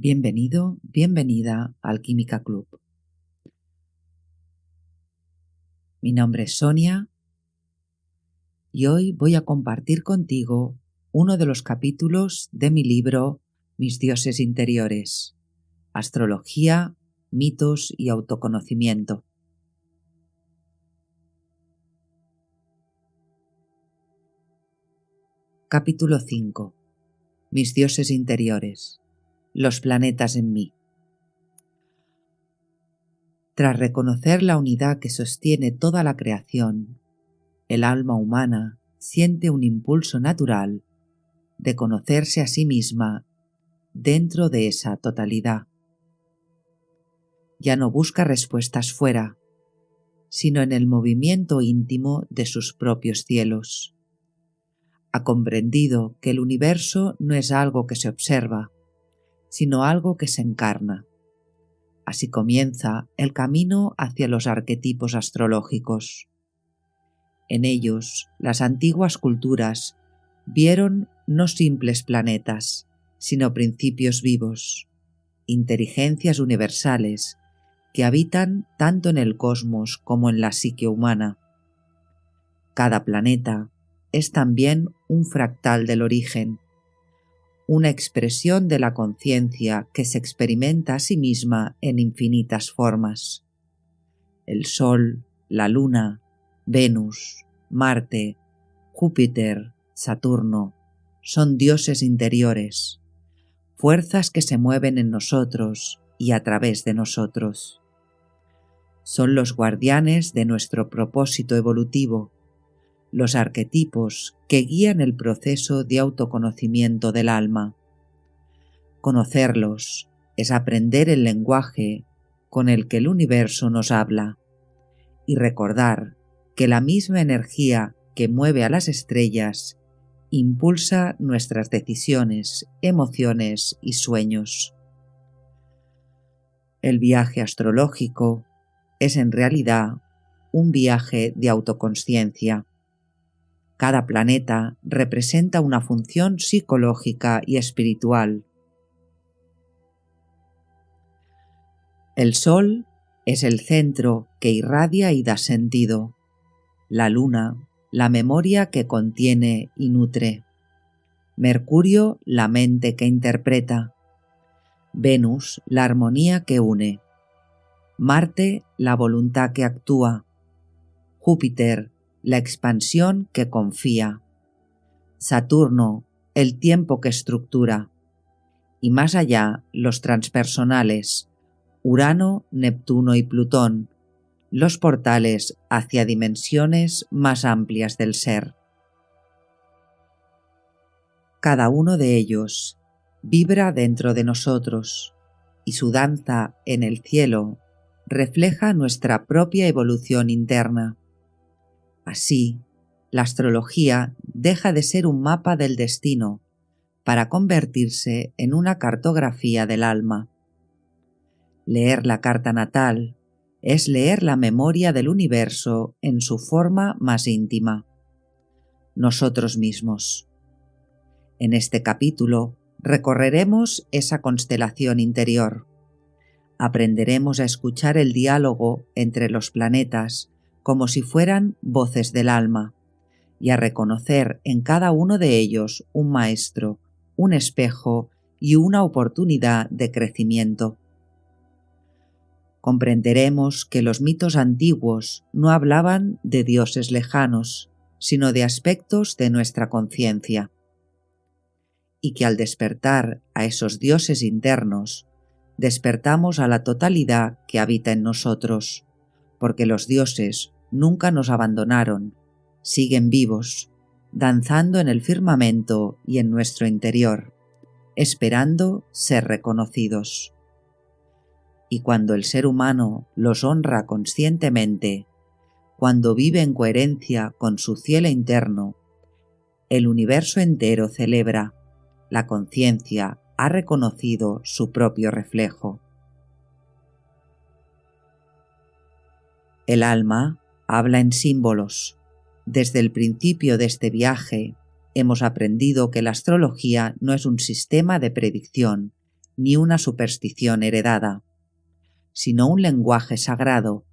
Bienvenido, bienvenida al Química Club. Mi nombre es Sonia y hoy voy a compartir contigo uno de los capítulos de mi libro Mis dioses interiores, Astrología, mitos y autoconocimiento. Capítulo 5. Mis dioses interiores. Los planetas en mí. Tras reconocer la unidad que sostiene toda la creación, el alma humana siente un impulso natural de conocerse a sí misma dentro de esa totalidad. Ya no busca respuestas fuera, sino en el movimiento íntimo de sus propios cielos. Ha comprendido que el universo no es algo que se observa, sino algo que se encarna. Así comienza el camino hacia los arquetipos astrológicos. En ellos, las antiguas culturas vieron no simples planetas, sino principios vivos, inteligencias universales que habitan tanto en el cosmos como en la psique humana. Cada planeta es también un fractal del origen, una expresión de la conciencia que se experimenta a sí misma en infinitas formas. El Sol, la Luna, Venus, Marte, Júpiter, Saturno, son dioses interiores, fuerzas que se mueven en nosotros y a través de nosotros. Son los guardianes de nuestro propósito evolutivo, los arquetipos que guían el proceso de autoconocimiento del alma. Conocerlos es aprender el lenguaje con el que el universo nos habla y recordar que la misma energía que mueve a las estrellas impulsa nuestras decisiones, emociones y sueños. El viaje astrológico es en realidad un viaje de autoconsciencia. Cada planeta representa una función psicológica y espiritual. El Sol es el centro que irradia y da sentido. La Luna, la memoria que contiene y nutre. Mercurio, la mente que interpreta. Venus, la armonía que une. Marte, la voluntad que actúa. Júpiter, la expansión que confía. Saturno, el tiempo que estructura. Y más allá, los transpersonales, Urano, Neptuno y Plutón, los portales hacia dimensiones más amplias del ser. Cada uno de ellos vibra dentro de nosotros y su danza en el cielo refleja nuestra propia evolución interna. Así, la astrología deja de ser un mapa del destino para convertirse en una cartografía del alma. Leer la carta natal es leer la memoria del universo en su forma más íntima, nosotros mismos. En este capítulo recorreremos esa constelación interior. Aprenderemos a escuchar el diálogo entre los planetas como si fueran voces del alma y a reconocer en cada uno de ellos un maestro, un espejo y una oportunidad de crecimiento. Comprenderemos que los mitos antiguos no hablaban de dioses lejanos, sino de aspectos de nuestra conciencia, y que al despertar a esos dioses internos, despertamos a la totalidad que habita en nosotros, porque los dioses nunca nos abandonaron, siguen vivos, danzando en el firmamento y en nuestro interior, esperando ser reconocidos. Y cuando el ser humano los honra conscientemente, cuando vive en coherencia con su cielo interno, el universo entero celebra, la conciencia ha reconocido su propio reflejo. El alma habla en símbolos. Desde el principio de este viaje, hemos aprendido que la astrología no es un sistema de predicción, ni una superstición heredada, sino un lenguaje sagrado,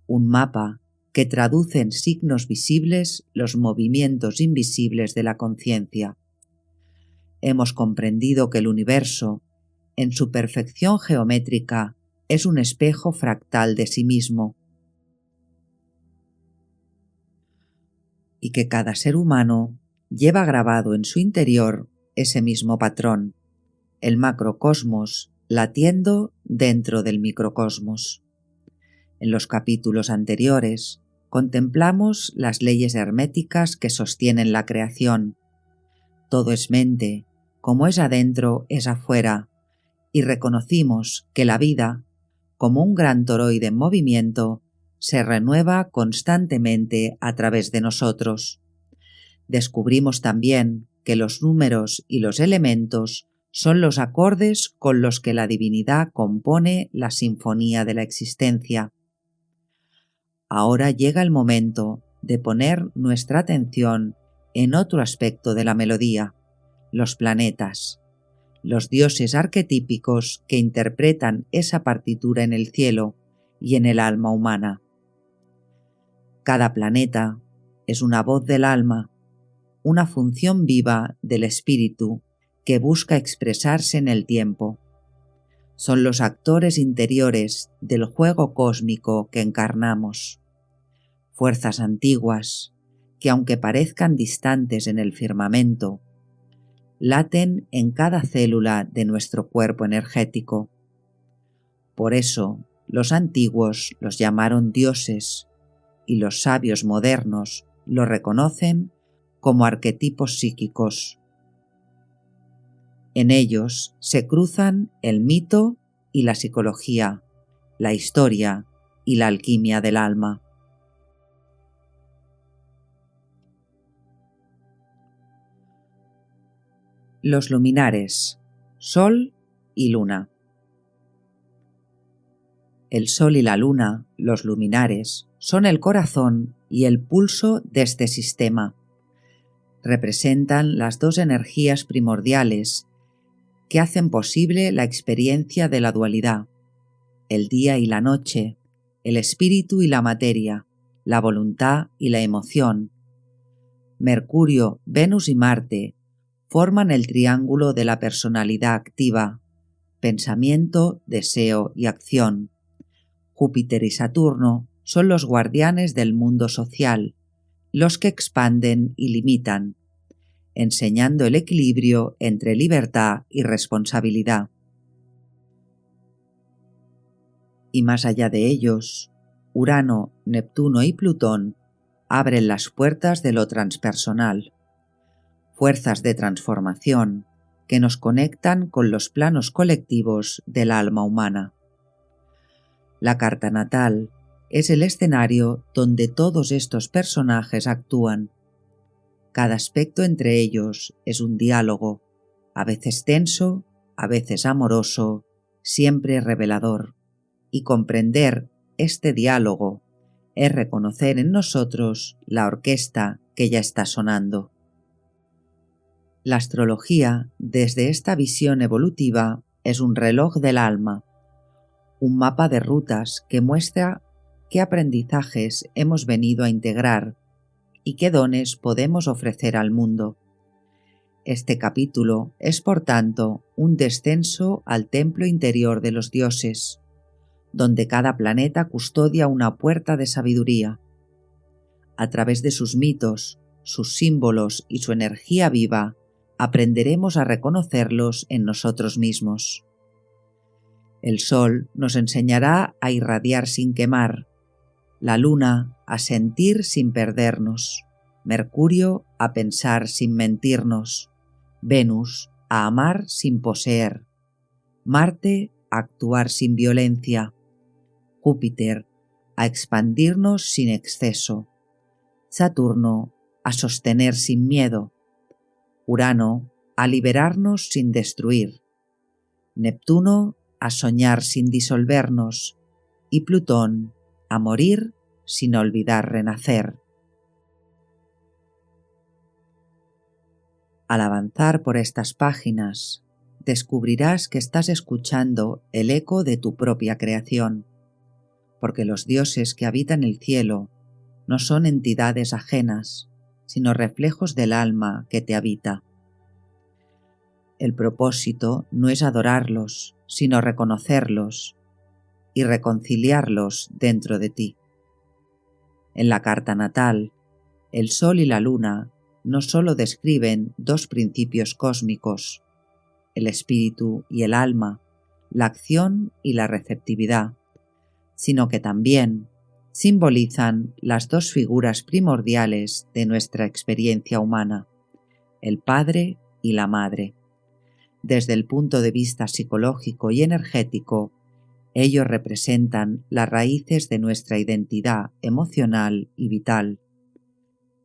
un mapa que traduce en signos visibles los movimientos invisibles de la conciencia. Hemos comprendido que el universo, en su perfección geométrica, es un espejo fractal de sí mismo, y que cada ser humano lleva grabado en su interior ese mismo patrón, el macrocosmos latiendo dentro del microcosmos. En los capítulos anteriores contemplamos las leyes herméticas que sostienen la creación. Todo es mente, como es adentro es afuera, y reconocimos que la vida, como un gran toroide en movimiento, se renueva constantemente a través de nosotros. Descubrimos también que los números y los elementos son los acordes con los que la divinidad compone la sinfonía de la existencia. Ahora llega el momento de poner nuestra atención en otro aspecto de la melodía, los planetas, los dioses arquetípicos que interpretan esa partitura en el cielo y en el alma humana. Cada planeta es una voz del alma, una función viva del espíritu que busca expresarse en el tiempo. Son los actores interiores del juego cósmico que encarnamos. Fuerzas antiguas que, aunque parezcan distantes en el firmamento, laten en cada célula de nuestro cuerpo energético. Por eso, los antiguos los llamaron dioses y los sabios modernos los reconocen como arquetipos psíquicos. En ellos se cruzan el mito y la psicología, la historia y la alquimia del alma. Los luminares, Sol y Luna. El Sol y la Luna, los luminares, son el corazón y el pulso de este sistema. Representan las dos energías primordiales que hacen posible la experiencia de la dualidad, el día y la noche, el espíritu y la materia, la voluntad y la emoción. Mercurio, Venus y Marte forman el triángulo de la personalidad activa, pensamiento, deseo y acción. Júpiter y Saturno son los guardianes del mundo social, los que expanden y limitan, enseñando el equilibrio entre libertad y responsabilidad. Y más allá de ellos, Urano, Neptuno y Plutón abren las puertas de lo transpersonal, fuerzas de transformación que nos conectan con los planos colectivos del alma humana. La carta natal es el escenario donde todos estos personajes actúan. Cada aspecto entre ellos es un diálogo, a veces tenso, a veces amoroso, siempre revelador. Y comprender este diálogo es reconocer en nosotros la orquesta que ya está sonando. La astrología, desde esta visión evolutiva, es un reloj del alma, un mapa de rutas que muestra qué aprendizajes hemos venido a integrar y qué dones podemos ofrecer al mundo. Este capítulo es, por tanto, un descenso al templo interior de los dioses, donde cada planeta custodia una puerta de sabiduría. A través de sus mitos, sus símbolos y su energía viva, aprenderemos a reconocerlos en nosotros mismos. El Sol nos enseñará a irradiar sin quemar, la Luna a sentir sin perdernos, Mercurio a pensar sin mentirnos, Venus a amar sin poseer, Marte a actuar sin violencia, Júpiter a expandirnos sin exceso, Saturno a sostener sin miedo, Urano a liberarnos sin destruir, Neptuno a soñar sin disolvernos y Plutón a morir sin olvidar renacer. Al avanzar por estas páginas, descubrirás que estás escuchando el eco de tu propia creación, porque los dioses que habitan el cielo no son entidades ajenas, sino reflejos del alma que te habita. El propósito no es adorarlos, sino reconocerlos y reconciliarlos dentro de ti. En la carta natal, el sol y la luna no solo describen dos principios cósmicos, el espíritu y el alma, la acción y la receptividad, sino que también simbolizan las dos figuras primordiales de nuestra experiencia humana, el padre y la madre. Desde el punto de vista psicológico y energético, ellos representan las raíces de nuestra identidad emocional y vital.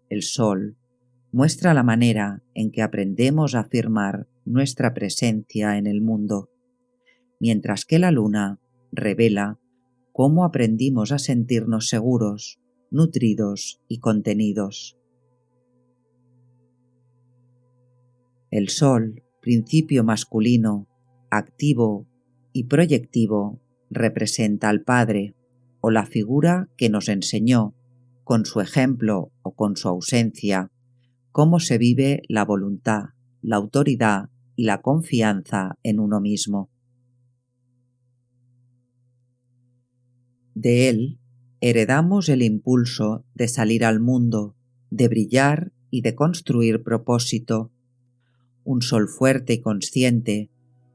El sol muestra la manera en que aprendemos a afirmar nuestra presencia en el mundo, mientras que la luna revela cómo aprendimos a sentirnos seguros, nutridos y contenidos. El sol, principio masculino, activo y proyectivo, representa al Padre, o la figura que nos enseñó, con su ejemplo o con su ausencia, cómo se vive la voluntad, la autoridad y la confianza en uno mismo. De él heredamos el impulso de salir al mundo, de brillar y de construir propósito. Un sol fuerte y consciente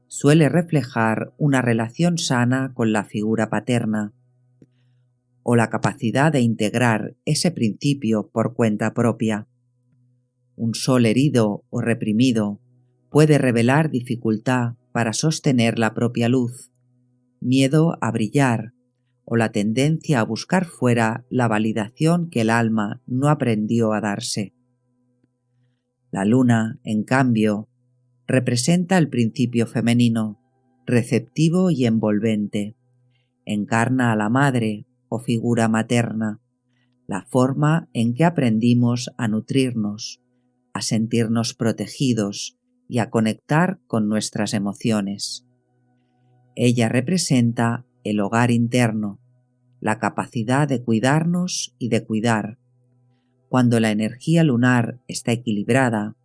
suele reflejar una relación sana con la figura paterna, o la capacidad de integrar ese principio por cuenta propia. Un sol herido o reprimido puede revelar dificultad para sostener la propia luz, miedo a brillar o la tendencia a buscar fuera la validación que el alma no aprendió a darse. La luna, en cambio, representa el principio femenino, receptivo y envolvente. Encarna a la madre o figura materna, la forma en que aprendimos a nutrirnos, a sentirnos protegidos y a conectar con nuestras emociones. Ella representa el hogar interno, la capacidad de cuidarnos y de cuidar. Cuando la energía lunar está equilibrada,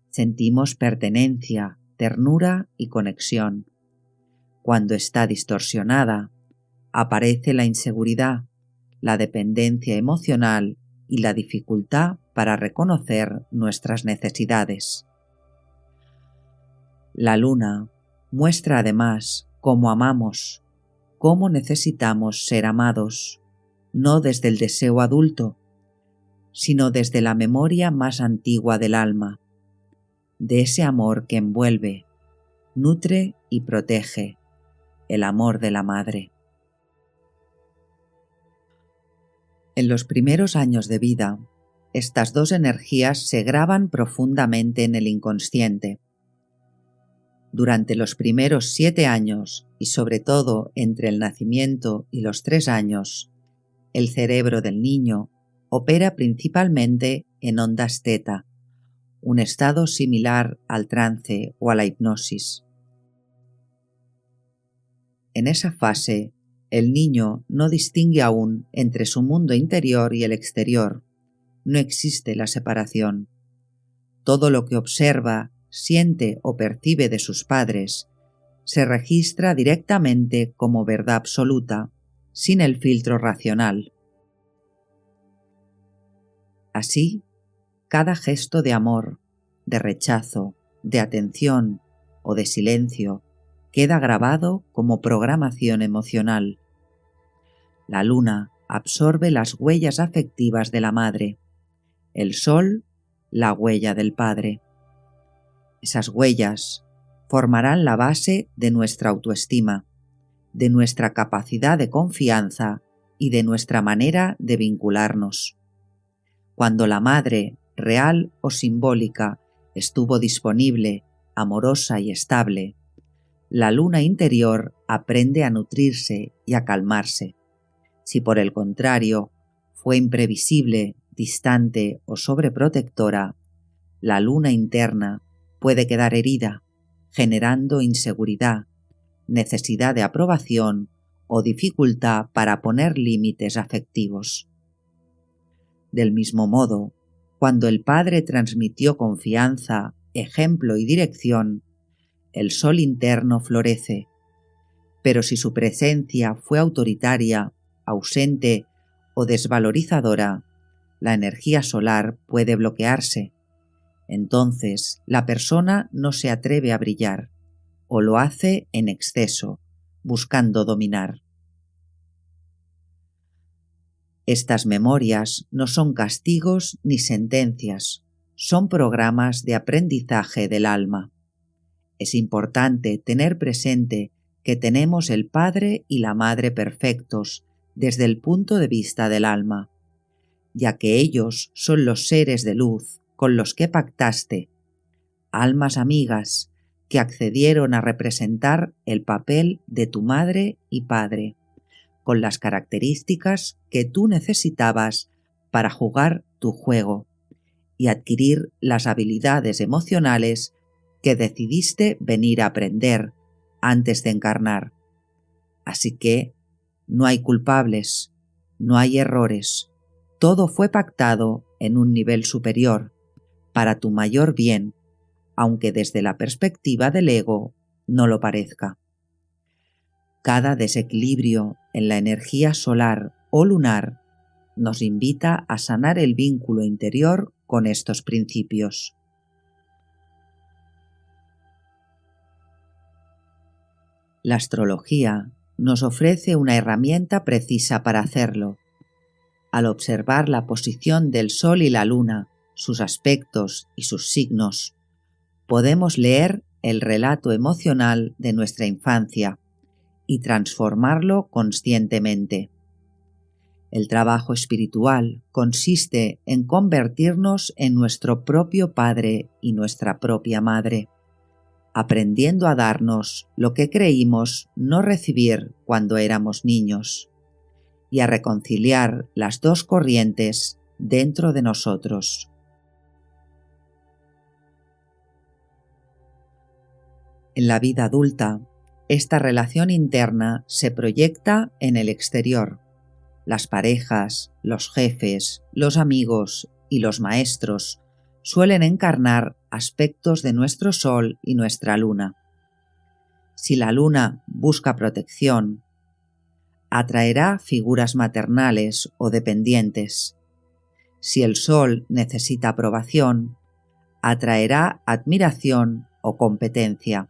sentimos pertenencia, ternura y conexión. Cuando está distorsionada, aparece la inseguridad, la dependencia emocional y la dificultad para reconocer nuestras necesidades. La luna muestra además cómo amamos, cómo necesitamos ser amados, no desde el deseo adulto, sino desde la memoria más antigua del alma, de ese amor que envuelve, nutre y protege, el amor de la madre. En los primeros años de vida, estas dos energías se graban profundamente en el inconsciente. Durante los primeros 7 años, y sobre todo entre el nacimiento y los 3 años, el cerebro del niño opera principalmente en ondas teta, un estado similar al trance o a la hipnosis. En esa fase, el niño no distingue aún entre su mundo interior y el exterior. No existe la separación. Todo lo que observa, siente o percibe de sus padres se registra directamente como verdad absoluta, sin el filtro racional. Así, cada gesto de amor, de rechazo, de atención o de silencio queda grabado como programación emocional. La luna absorbe las huellas afectivas de la madre, el sol la huella del padre. Esas huellas formarán la base de nuestra autoestima, de nuestra capacidad de confianza y de nuestra manera de vincularnos. Cuando la madre, real o simbólica, estuvo disponible, amorosa y estable, la luna interior aprende a nutrirse y a calmarse. Si por el contrario fue imprevisible, distante o sobreprotectora, la luna interna puede quedar herida, generando inseguridad, necesidad de aprobación o dificultad para poner límites afectivos. Del mismo modo, cuando el Padre transmitió confianza, ejemplo y dirección, el sol interno florece, pero si su presencia fue autoritaria, ausente o desvalorizadora, la energía solar puede bloquearse. Entonces, la persona no se atreve a brillar, o lo hace en exceso, buscando dominar. Estas memorias no son castigos ni sentencias, son programas de aprendizaje del alma. Es importante tener presente que tenemos el Padre y la Madre perfectos desde el punto de vista del alma, ya que ellos son los seres de luz con los que pactaste, almas amigas que accedieron a representar el papel de tu madre y padre, con las características que tú necesitabas para jugar tu juego y adquirir las habilidades emocionales que decidiste venir a aprender antes de encarnar. Así que no hay culpables, no hay errores, todo fue pactado en un nivel superior, para tu mayor bien, aunque desde la perspectiva del ego no lo parezca. Cada desequilibrio en la energía solar o lunar nos invita a sanar el vínculo interior con estos principios. La astrología nos ofrece una herramienta precisa para hacerlo. Al observar la posición del Sol y la Luna, sus aspectos y sus signos, podemos leer el relato emocional de nuestra infancia y transformarlo conscientemente. El trabajo espiritual consiste en convertirnos en nuestro propio Padre y nuestra propia Madre, aprendiendo a darnos lo que creímos no recibir cuando éramos niños, y a reconciliar las dos corrientes dentro de nosotros. En la vida adulta, esta relación interna se proyecta en el exterior. Las parejas, los jefes, los amigos y los maestros suelen encarnar aspectos de nuestro Sol y nuestra Luna. Si la Luna busca protección, atraerá figuras maternales o dependientes. Si el Sol necesita aprobación, atraerá admiración o competencia.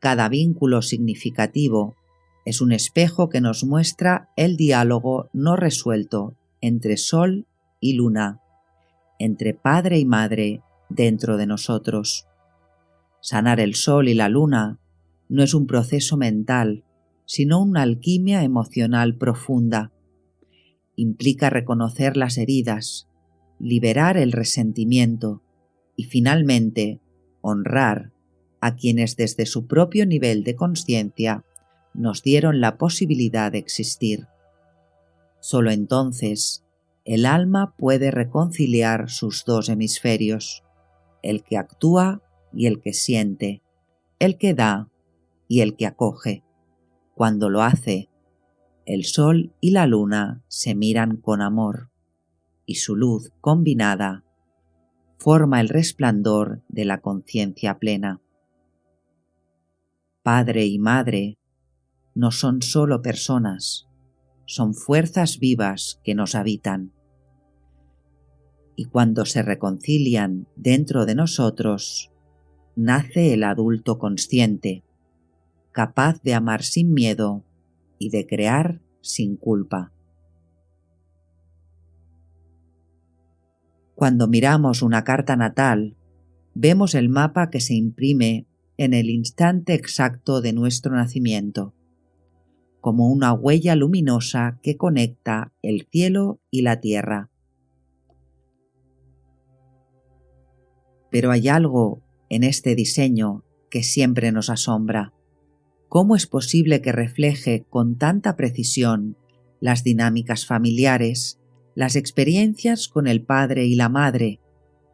Cada vínculo significativo es un espejo que nos muestra el diálogo no resuelto entre Sol y Luna, entre Padre y Madre dentro de nosotros. Sanar el Sol y la Luna no es un proceso mental, sino una alquimia emocional profunda. Implica reconocer las heridas, liberar el resentimiento y finalmente honrar a quienes desde su propio nivel de conciencia nos dieron la posibilidad de existir. Solo entonces el alma puede reconciliar sus dos hemisferios, el que actúa y el que siente, el que da y el que acoge. Cuando lo hace, el Sol y la Luna se miran con amor, y su luz combinada forma el resplandor de la conciencia plena. Padre y Madre no son solo personas, son fuerzas vivas que nos habitan. Y cuando se reconcilian dentro de nosotros, nace el adulto consciente, capaz de amar sin miedo y de crear sin culpa. Cuando miramos una carta natal, vemos el mapa que se imprime en el instante exacto de nuestro nacimiento, como una huella luminosa que conecta el cielo y la tierra. Pero hay algo en este diseño que siempre nos asombra. ¿Cómo es posible que refleje con tanta precisión las dinámicas familiares, las experiencias con el padre y la madre,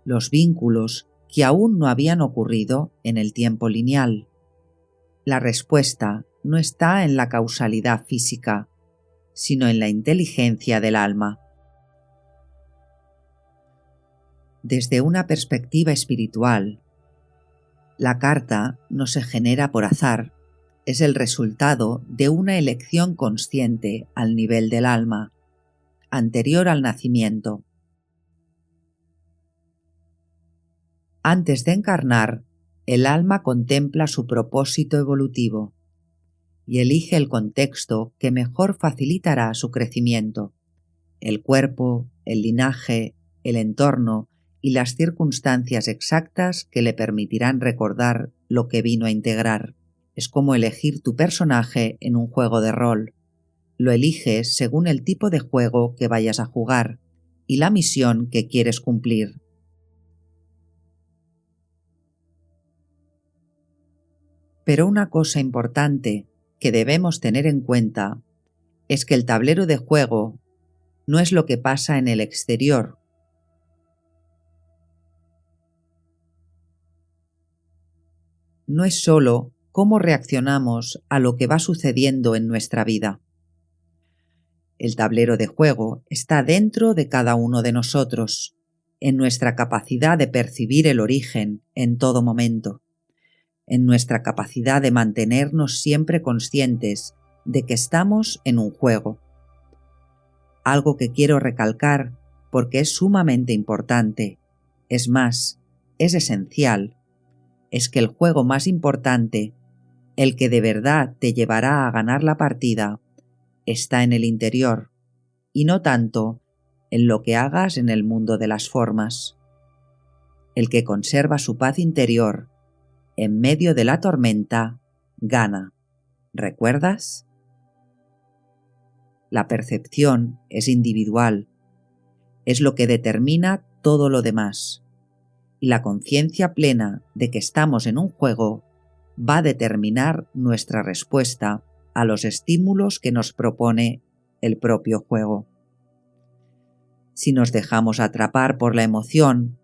los vínculos que aún no habían ocurrido en el tiempo lineal. La respuesta no está en la causalidad física, sino en la inteligencia del alma. Desde una perspectiva espiritual, la carta no se genera por azar, es el resultado de una elección consciente al nivel del alma, anterior al nacimiento. Antes de encarnar, el alma contempla su propósito evolutivo y elige el contexto que mejor facilitará su crecimiento, el cuerpo, el linaje, el entorno y las circunstancias exactas que le permitirán recordar lo que vino a integrar. Es como elegir tu personaje en un juego de rol. Lo eliges según el tipo de juego que vayas a jugar y la misión que quieres cumplir. Pero una cosa importante que debemos tener en cuenta es que el tablero de juego no es lo que pasa en el exterior. No es solo cómo reaccionamos a lo que va sucediendo en nuestra vida. El tablero de juego está dentro de cada uno de nosotros, en nuestra capacidad de percibir el origen en todo momento, en nuestra capacidad de mantenernos siempre conscientes de que estamos en un juego. Algo que quiero recalcar porque es sumamente importante, es más, es esencial, es que el juego más importante, el que de verdad te llevará a ganar la partida, está en el interior, y no tanto en lo que hagas en el mundo de las formas. El que conserva su paz interior en medio de la tormenta, gana. ¿Recuerdas? La percepción es individual, es lo que determina todo lo demás, y la conciencia plena de que estamos en un juego va a determinar nuestra respuesta a los estímulos que nos propone el propio juego. Si nos dejamos atrapar por la emoción,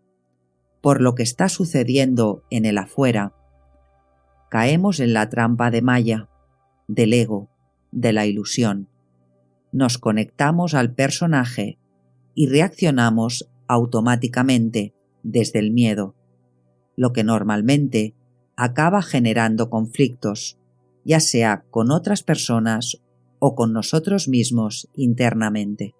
por lo que está sucediendo en el afuera, caemos en la trampa de Maya, del ego, de la ilusión. Nos conectamos al personaje y reaccionamos automáticamente desde el miedo, lo que normalmente acaba generando conflictos, ya sea con otras personas o con nosotros mismos internamente.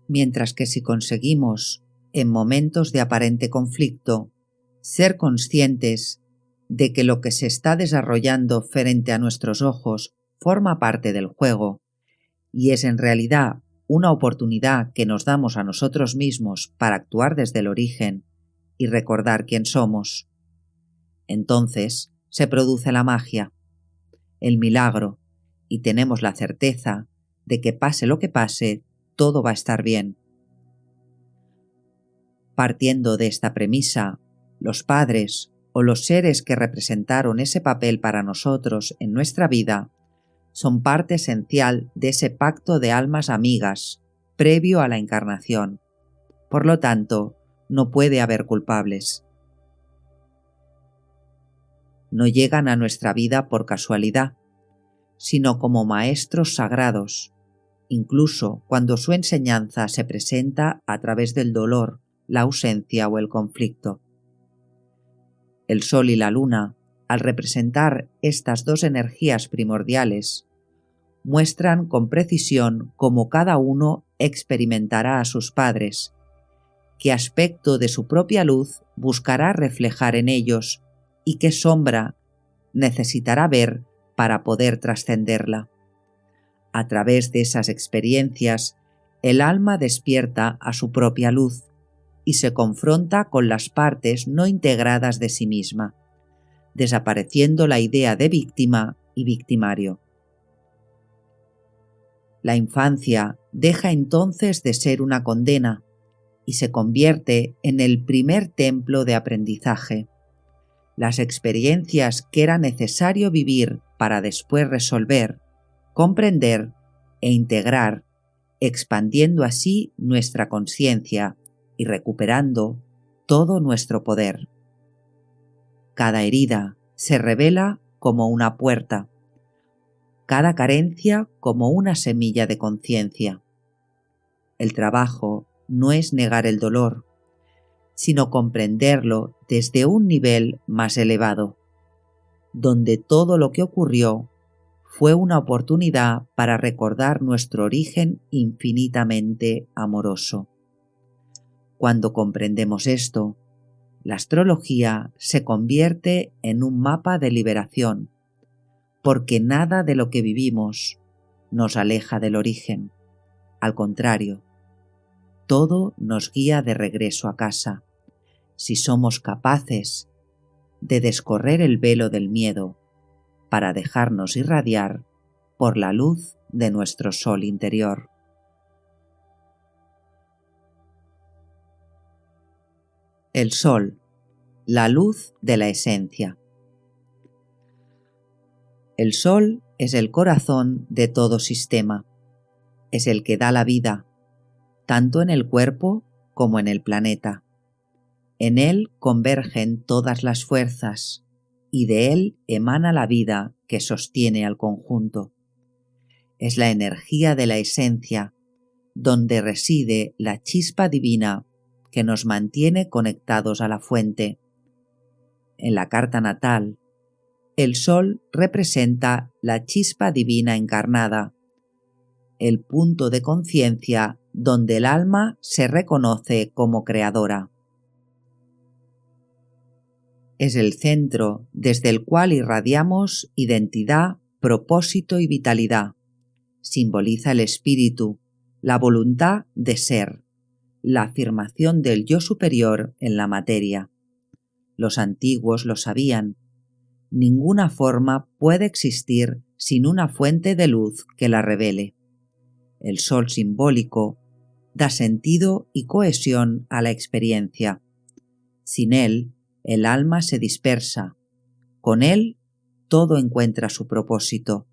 Mientras que si conseguimos, en momentos de aparente conflicto, ser conscientes de que lo que se está desarrollando frente a nuestros ojos forma parte del juego y es en realidad una oportunidad que nos damos a nosotros mismos para actuar desde el origen y recordar quién somos, entonces se produce la magia, el milagro, y tenemos la certeza de que pase lo que pase, todo va a estar bien. Partiendo de esta premisa, los padres o los seres que representaron ese papel para nosotros en nuestra vida son parte esencial de ese pacto de almas amigas previo a la encarnación. Por lo tanto, no puede haber culpables. No llegan a nuestra vida por casualidad, sino como maestros sagrados, incluso cuando su enseñanza se presenta a través del dolor, la ausencia o el conflicto. El Sol y la Luna, al representar estas dos energías primordiales, muestran con precisión cómo cada uno experimentará a sus padres, qué aspecto de su propia luz buscará reflejar en ellos y qué sombra necesitará ver para poder trascenderla. A través de esas experiencias, el alma despierta a su propia luz y se confronta con las partes no integradas de sí misma, desapareciendo la idea de víctima y victimario. La infancia deja entonces de ser una condena y se convierte en el primer templo de aprendizaje. Las experiencias que era necesario vivir para después resolver, comprender e integrar, expandiendo así nuestra conciencia y recuperando todo nuestro poder. Cada herida se revela como una puerta, cada carencia como una semilla de conciencia. El trabajo no es negar el dolor, sino comprenderlo desde un nivel más elevado, donde todo lo que ocurrió fue una oportunidad para recordar nuestro origen infinitamente amoroso. Cuando comprendemos esto, la astrología se convierte en un mapa de liberación, porque nada de lo que vivimos nos aleja del origen. Al contrario, todo nos guía de regreso a casa, si somos capaces de descorrer el velo del miedo para dejarnos irradiar por la luz de nuestro sol interior. El sol, la luz de la esencia. El sol es el corazón de todo sistema, es el que da la vida, tanto en el cuerpo como en el planeta. En él convergen todas las fuerzas, y de él emana la vida que sostiene al conjunto. Es la energía de la esencia, donde reside la chispa divina que nos mantiene conectados a la fuente. En la carta natal, el sol representa la chispa divina encarnada, el punto de conciencia donde el alma se reconoce como creadora. Es el centro desde el cual irradiamos identidad, propósito y vitalidad. Simboliza el espíritu, la voluntad de ser, la afirmación del yo superior en la materia. Los antiguos lo sabían. Ninguna forma puede existir sin una fuente de luz que la revele. El sol simbólico da sentido y cohesión a la experiencia. Sin él, el alma se dispersa. Con él, todo encuentra su propósito.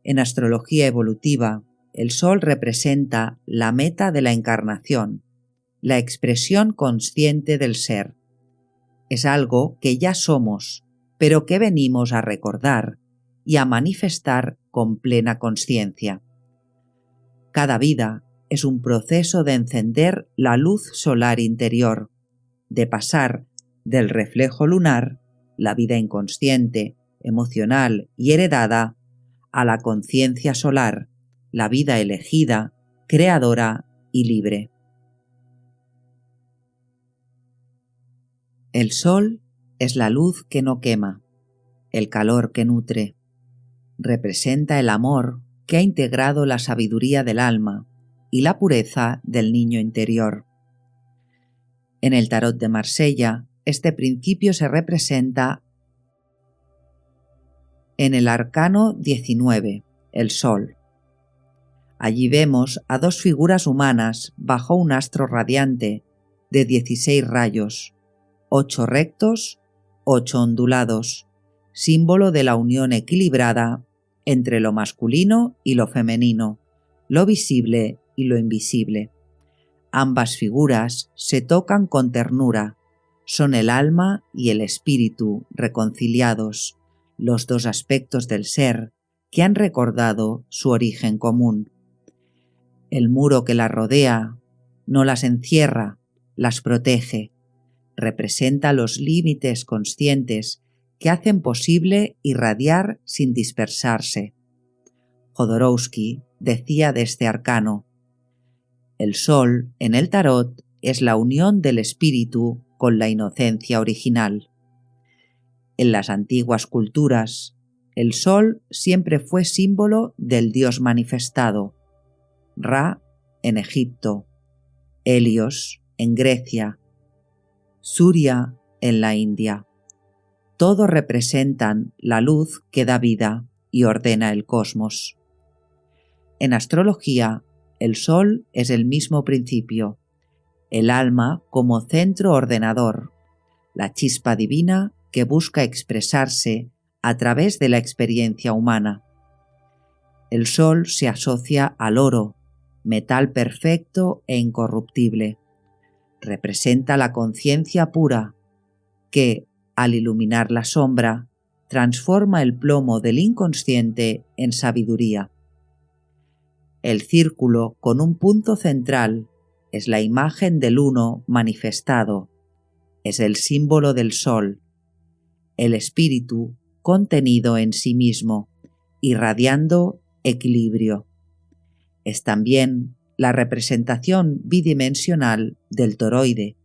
En astrología evolutiva, el sol representa la meta de la encarnación, la expresión consciente del ser. Es algo que ya somos, pero que venimos a recordar y a manifestar con plena consciencia. Cada vida es un proceso de encender la luz solar interior, de pasar del reflejo lunar, la vida inconsciente, emocional y heredada, a la conciencia solar, la vida elegida, creadora y libre. El sol es la luz que no quema, el calor que nutre. Representa el amor que ha integrado la sabiduría del alma y la pureza del niño interior. En el tarot de Marsella, este principio se representa en el arcano 19, el sol. Allí vemos a dos figuras humanas bajo un astro radiante de 16 rayos, 8 rectos, 8 ondulados, símbolo de la unión equilibrada entre lo masculino y lo femenino, lo visible y lo invisible. Ambas figuras se tocan con ternura, son el alma y el espíritu reconciliados, los dos aspectos del ser que han recordado su origen común. El muro que las rodea no las encierra, las protege, representa los límites conscientes que hacen posible irradiar sin dispersarse. Jodorowsky decía de este arcano: el sol en el tarot es la unión del espíritu con la inocencia original. En las antiguas culturas, el sol siempre fue símbolo del Dios manifestado. Ra en Egipto, Helios en Grecia, Surya en la India. Todos representan la luz que da vida y ordena el cosmos. En astrología, el sol es el mismo principio, el alma como centro ordenador, la chispa divina que busca expresarse a través de la experiencia humana. El sol se asocia al oro, metal perfecto e incorruptible. Representa la conciencia pura que, al iluminar la sombra, transforma el plomo del inconsciente en sabiduría. El círculo con un punto central es la imagen del Uno manifestado, es el símbolo del Sol, el espíritu contenido en sí mismo, irradiando equilibrio. Es también la representación bidimensional del toroide,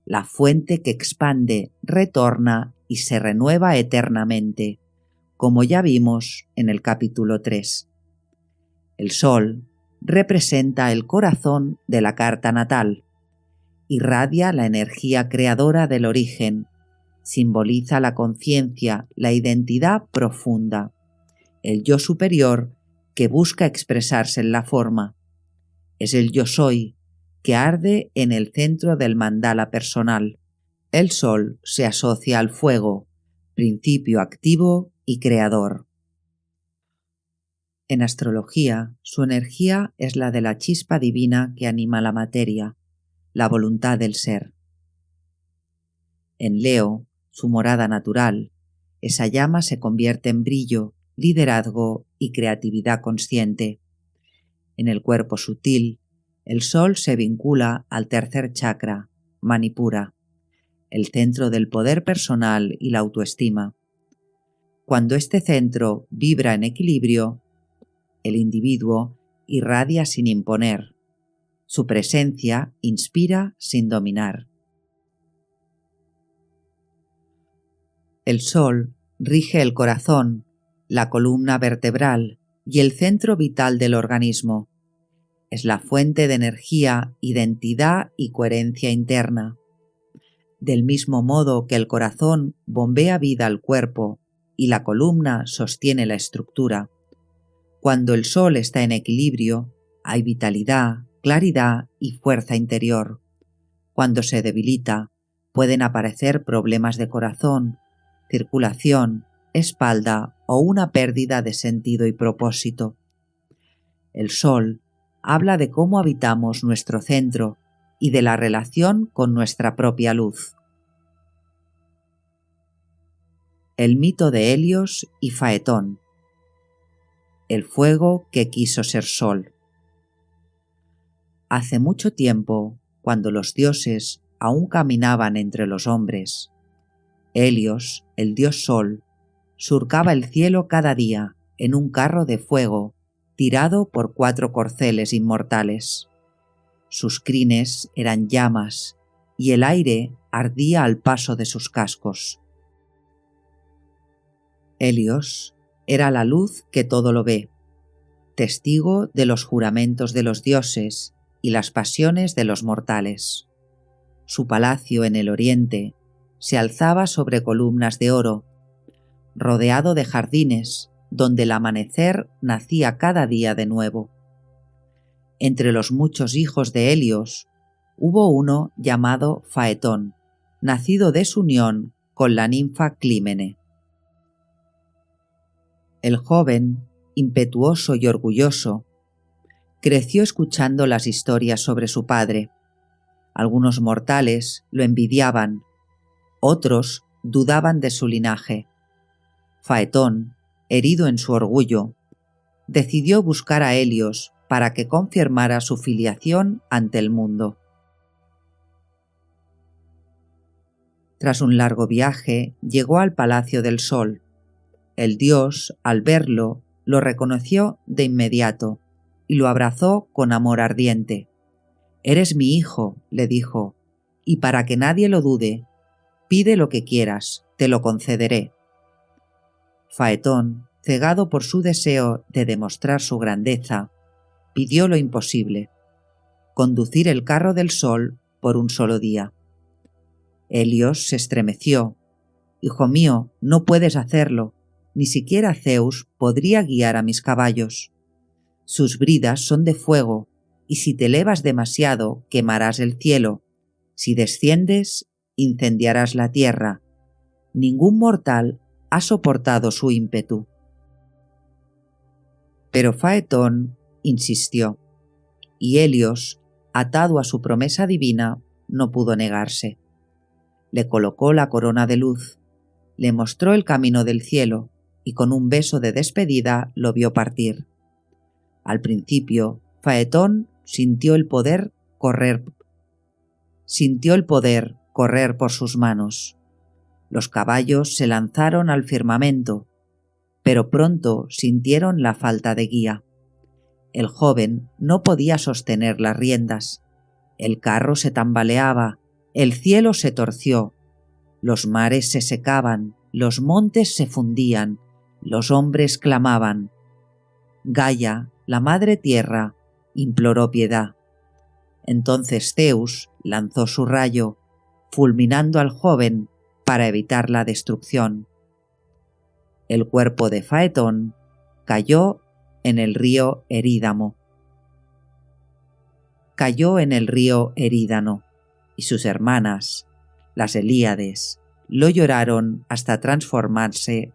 la fuente que expande, retorna y se renueva eternamente, como ya vimos en el capítulo 3. El Sol representa el corazón de la carta natal, irradia la energía creadora del origen, simboliza la conciencia, la identidad profunda, el yo superior que busca expresarse en la forma. Es el yo soy que arde en el centro del mandala personal. El Sol se asocia al fuego, principio activo y creador. En astrología, su energía es la de la chispa divina que anima la materia, la voluntad del ser. En Leo, su morada natural, esa llama se convierte en brillo, liderazgo y creatividad consciente. En el cuerpo sutil, el Sol se vincula al tercer chakra, Manipura, el centro del poder personal y la autoestima. Cuando este centro vibra en equilibrio, el individuo irradia sin imponer. Su presencia inspira sin dominar. El Sol rige el corazón, la columna vertebral y el centro vital del organismo. Es la fuente de energía, identidad y coherencia interna. Del mismo modo que el corazón bombea vida al cuerpo y la columna sostiene la estructura, cuando el Sol está en equilibrio, hay vitalidad, claridad y fuerza interior. Cuando se debilita, pueden aparecer problemas de corazón, circulación, espalda o una pérdida de sentido y propósito. El Sol habla de cómo habitamos nuestro centro y de la relación con nuestra propia luz. El mito de Helios y Faetón. El fuego que quiso ser sol. Hace mucho tiempo, cuando los dioses aún caminaban entre los hombres, Helios, el dios Sol, surcaba el cielo cada día en un carro de fuego tirado por 4 corceles inmortales. Sus crines eran llamas y el aire ardía al paso de sus cascos. Helios era la luz que todo lo ve, testigo de los juramentos de los dioses y las pasiones de los mortales. Su palacio en el oriente se alzaba sobre columnas de oro, rodeado de jardines donde el amanecer nacía cada día de nuevo. Entre los muchos hijos de Helios, hubo uno llamado Faetón, nacido de su unión con la ninfa Clímene. El joven, impetuoso y orgulloso, creció escuchando las historias sobre su padre. Algunos mortales lo envidiaban, otros dudaban de su linaje. Faetón, herido en su orgullo, decidió buscar a Helios para que confirmara su filiación ante el mundo. Tras un largo viaje, llegó al Palacio del Sol. El dios, al verlo, lo reconoció de inmediato y lo abrazó con amor ardiente. «Eres mi hijo», le dijo, «y para que nadie lo dude, pide lo que quieras, te lo concederé». Faetón, cegado por su deseo de demostrar su grandeza, pidió lo imposible: conducir el carro del Sol por un solo día. Helios se estremeció. «Hijo mío, no puedes hacerlo. Ni siquiera Zeus podría guiar a mis caballos. Sus bridas son de fuego, y si te elevas demasiado, quemarás el cielo. Si desciendes, incendiarás la tierra. Ningún mortal ha soportado su ímpetu». Pero Faetón insistió: y Helios, atado a su promesa divina, no pudo negarse. Le colocó la corona de luz, le mostró el camino del cielo y con un beso de despedida lo vio partir. Al principio, Faetón sintió el poder correr por sus manos. Los caballos se lanzaron al firmamento, pero pronto sintieron la falta de guía. El joven no podía sostener las riendas. El carro se tambaleaba, el cielo se torció, los mares se secaban, los montes se fundían, los hombres clamaban. Gaia, la madre tierra, imploró piedad. Entonces Zeus lanzó su rayo, fulminando al joven para evitar la destrucción. El cuerpo de Faetón cayó en el río Erídano. Y sus hermanas, las Helíades, lo lloraron hasta transformarse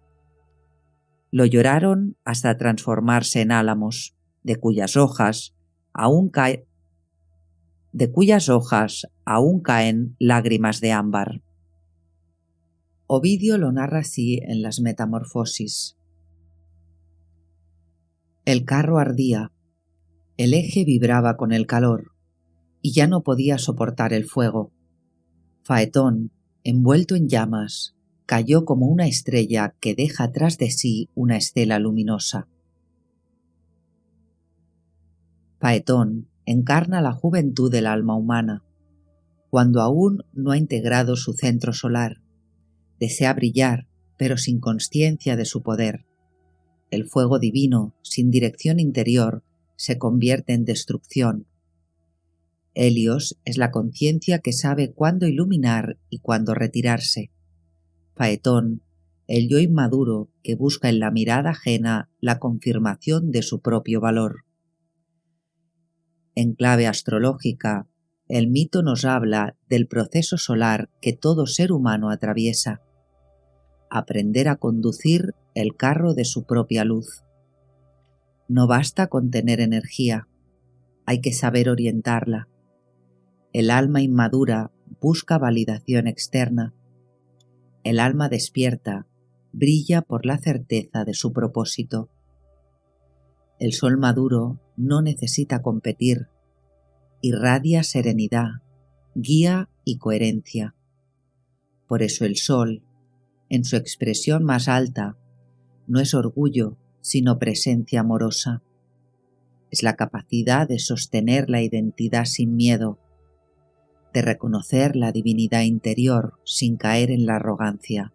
en álamos, de cuyas hojas aún caen lágrimas de ámbar. Ovidio lo narra así en las Metamorfosis. El carro ardía, el eje vibraba con el calor, y ya no podía soportar el fuego. Faetón, envuelto en llamas, cayó como una estrella que deja tras de sí una estela luminosa. Faetón encarna la juventud del alma humana. Cuando aún no ha integrado su centro solar, desea brillar, pero sin consciencia de su poder. El fuego divino, sin dirección interior, se convierte en destrucción. Helios es la conciencia que sabe cuándo iluminar y cuándo retirarse. Faetón, el yo inmaduro que busca en la mirada ajena la confirmación de su propio valor. En clave astrológica, el mito nos habla del proceso solar que todo ser humano atraviesa. Aprender a conducir el carro de su propia luz. No basta con tener energía, hay que saber orientarla. El alma inmadura busca validación externa. El alma despierta brilla por la certeza de su propósito. El sol maduro no necesita competir, irradia serenidad, guía y coherencia. Por eso el sol, en su expresión más alta, no es orgullo, sino presencia amorosa. Es la capacidad de sostener la identidad sin miedo, de reconocer la divinidad interior sin caer en la arrogancia.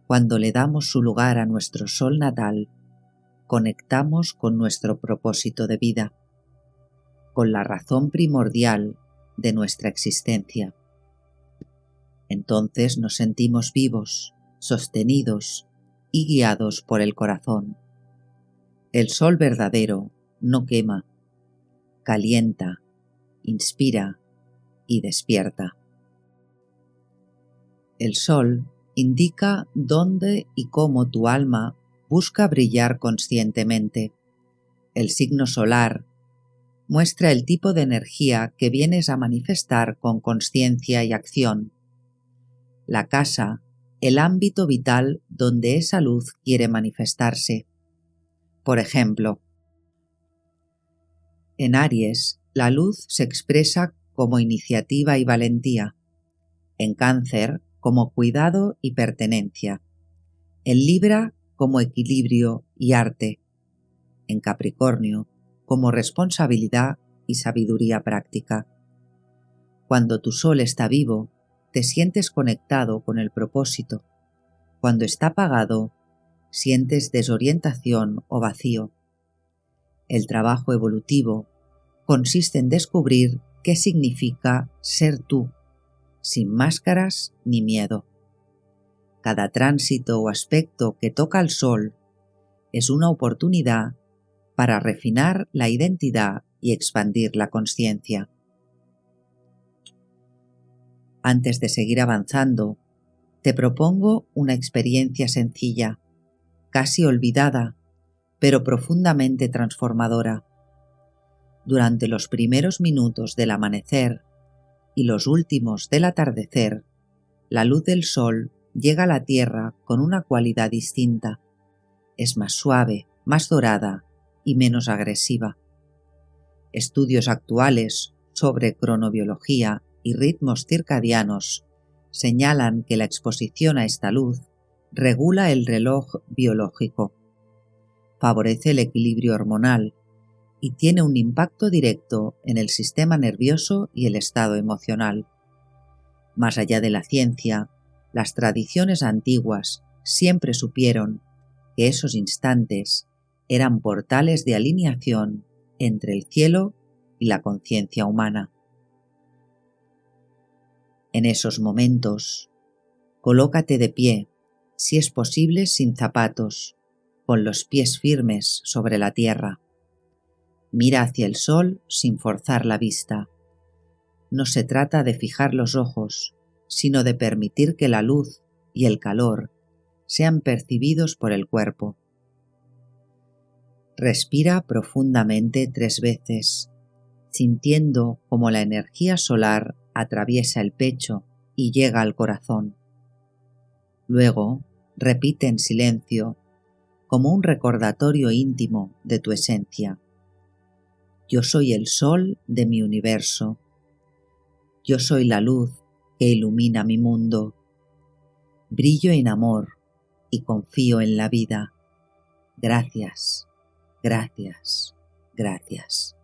Cuando le damos su lugar a nuestro sol natal, conectamos con nuestro propósito de vida, con la razón primordial de nuestra existencia. Entonces nos sentimos vivos, sostenidos y guiados por el corazón. El sol verdadero no quema, calienta, inspira y despierta. El sol indica dónde y cómo tu alma busca brillar conscientemente. El signo solar muestra el tipo de energía que vienes a manifestar con consciencia y acción. La casa, el ámbito vital donde esa luz quiere manifestarse. Por ejemplo, en Aries, la luz se expresa como iniciativa y valentía. En Cáncer, como cuidado y pertenencia. En Libra, como equilibrio y arte. En Capricornio, como responsabilidad y sabiduría práctica. Cuando tu sol está vivo, te sientes conectado con el propósito. Cuando está apagado, sientes desorientación o vacío. El trabajo evolutivo consiste en descubrir qué significa ser tú, sin máscaras ni miedo. Cada tránsito o aspecto que toca al sol es una oportunidad para refinar la identidad y expandir la consciencia. Antes de seguir avanzando, te propongo una experiencia sencilla, casi olvidada, pero profundamente transformadora. durante los primeros minutos del amanecer y los últimos del atardecer, la luz del sol llega a la Tierra con una cualidad distinta. Es más suave, más dorada y menos agresiva. Estudios actuales sobre cronobiología y ritmos circadianos señalan que la exposición a esta luz regula el reloj biológico, favorece el equilibrio hormonal y tiene un impacto directo en el sistema nervioso y el estado emocional. Más allá de la ciencia, las tradiciones antiguas siempre supieron que esos instantes eran portales de alineación entre el cielo y la conciencia humana. En esos momentos, colócate de pie, si es posible sin zapatos, con los pies firmes sobre la tierra. Mira hacia el sol sin forzar la vista. No se trata de fijar los ojos, sino de permitir que la luz y el calor sean percibidos por el cuerpo. Respira profundamente 3 veces, sintiendo cómo la energía solar atraviesa el pecho y llega al corazón. Luego, repite en silencio, como un recordatorio íntimo de tu esencia. Yo soy el sol de mi universo. Yo soy la luz que ilumina mi mundo. Brillo en amor y confío en la vida. Gracias, gracias, gracias.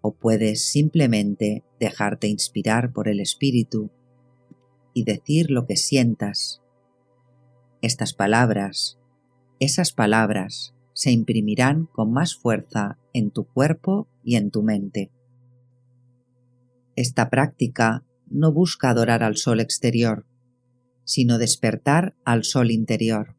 O puedes simplemente dejarte inspirar por el espíritu y decir lo que sientas. Estas palabras, esas palabras, se imprimirán con más fuerza en tu cuerpo y en tu mente. Esta práctica no busca adorar al sol exterior, sino despertar al sol interior,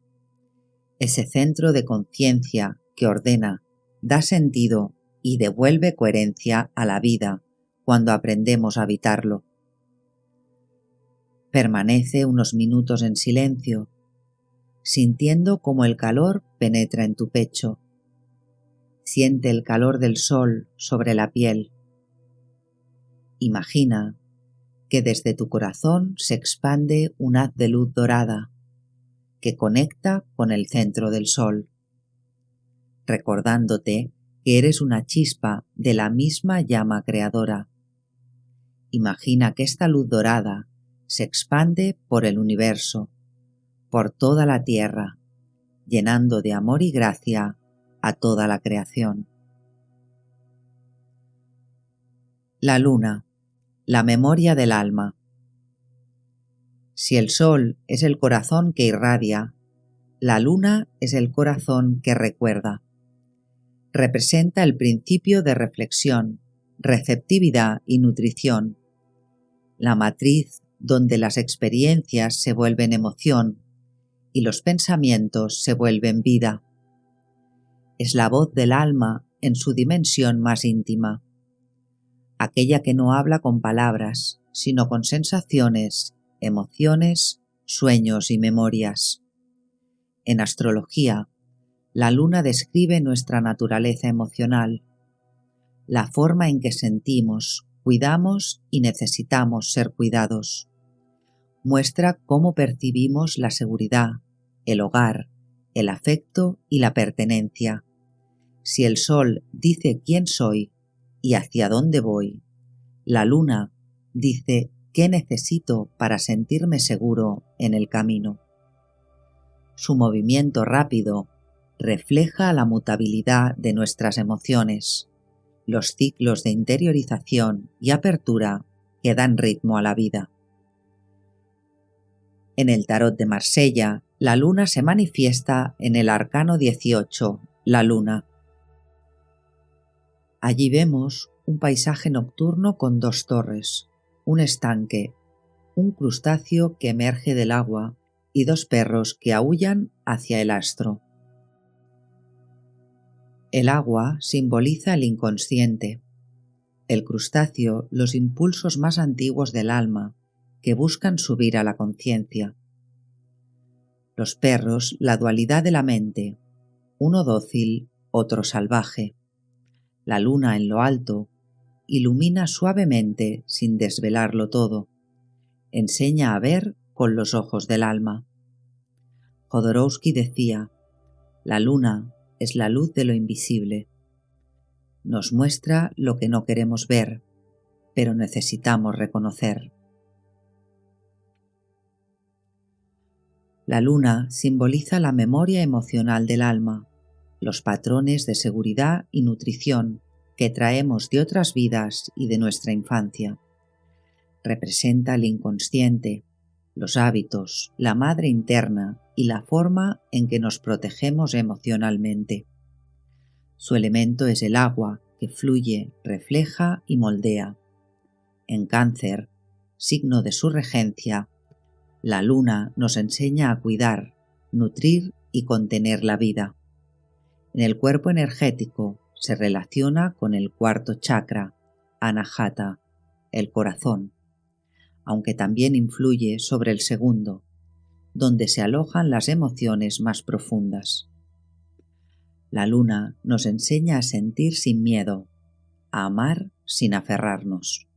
ese centro de conciencia que ordena, da sentido y devuelve coherencia a la vida cuando aprendemos a habitarlo. Permanece unos minutos en silencio, sintiendo cómo el calor penetra en tu pecho. Siente el calor del sol sobre la piel. Imagina que desde tu corazón se expande un haz de luz dorada que conecta con el centro del sol, recordándote que eres una chispa de la misma llama creadora. Imagina que esta luz dorada se expande por el universo, por toda la tierra, llenando de amor y gracia a toda la creación. La luna, la memoria del alma. Si el sol es el corazón que irradia, la luna es el corazón que recuerda. Representa el principio de reflexión, receptividad y nutrición, la matriz donde las experiencias se vuelven emoción y los pensamientos se vuelven vida. Es la voz del alma en su dimensión más íntima, aquella que no habla con palabras, sino con sensaciones, emociones, sueños y memorias. En astrología, la luna describe nuestra naturaleza emocional, la forma en que sentimos, cuidamos y necesitamos ser cuidados. Muestra cómo percibimos la seguridad, el hogar, el afecto y la pertenencia. Si el sol dice quién soy y hacia dónde voy, la luna dice qué necesito para sentirme seguro en el camino. Su movimiento rápido refleja la mutabilidad de nuestras emociones, los ciclos de interiorización y apertura que dan ritmo a la vida. En el tarot de Marsella, la luna se manifiesta en el arcano 18, la luna. Allí vemos un paisaje nocturno con 2 torres, un estanque, un crustáceo que emerge del agua y 2 perros que aúllan hacia el astro. El agua simboliza el inconsciente, el crustáceo los impulsos más antiguos del alma que buscan subir a la conciencia. Los perros la dualidad de la mente, uno dócil, otro salvaje, La luna en lo alto ilumina suavemente sin desvelarlo todo. Enseña a ver con los ojos del alma. Jodorowsky decía: la luna es la luz de lo invisible. Nos muestra lo que no queremos ver, pero necesitamos reconocer. La luna simboliza la memoria emocional del alma, los patrones de seguridad y nutrición que traemos de otras vidas y de nuestra infancia. Representa el inconsciente, los hábitos, la madre interna y la forma en que nos protegemos emocionalmente. Su elemento es el agua, que fluye, refleja y moldea. En Cáncer, signo de su regencia, la luna nos enseña a cuidar, nutrir y contener la vida. En el cuerpo energético se relaciona con el cuarto chakra, Anahata, el corazón, aunque también influye sobre el segundo, donde se alojan las emociones más profundas. La luna nos enseña a sentir sin miedo, a amar sin aferrarnos.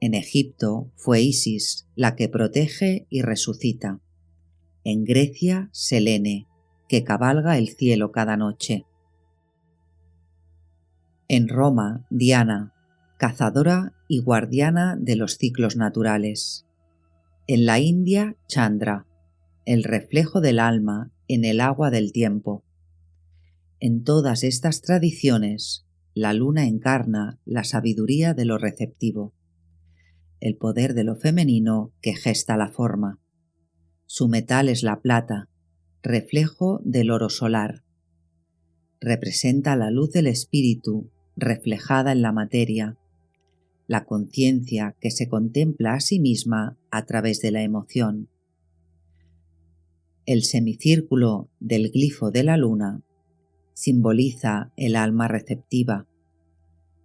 En Egipto fue Isis la que protege y resucita. En Grecia, Selene, que cabalga el cielo cada noche. En Roma, Diana, cazadora y guardiana de los ciclos naturales. En la India, Chandra, el reflejo del alma en el agua del tiempo. En todas estas tradiciones, la luna encarna la sabiduría de lo receptivo, el poder de lo femenino que gesta la forma. Su metal es la plata, reflejo del oro solar. Representa la luz del espíritu reflejada en la materia, la conciencia que se contempla a sí misma a través de la emoción. El semicírculo del glifo de la luna simboliza el alma receptiva,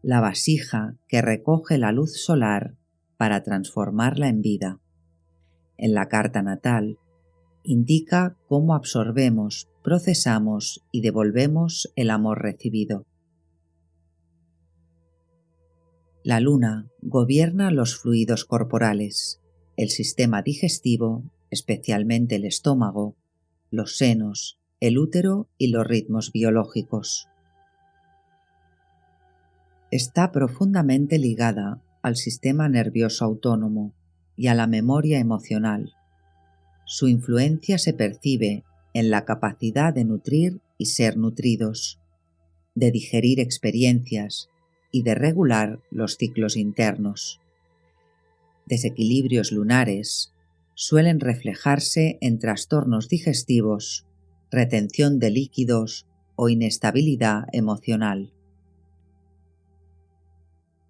la vasija que recoge la luz solar para transformarla en vida. En la carta natal, indica cómo absorbemos, procesamos y devolvemos el amor recibido. La luna gobierna los fluidos corporales, el sistema digestivo, especialmente el estómago, los senos, el útero y los ritmos biológicos. Está profundamente ligada al sistema nervioso autónomo y a la memoria emocional. Su influencia se percibe en la capacidad de nutrir y ser nutridos, de digerir experiencias y de regular los ciclos internos. Desequilibrios lunares suelen reflejarse en trastornos digestivos, retención de líquidos o inestabilidad emocional.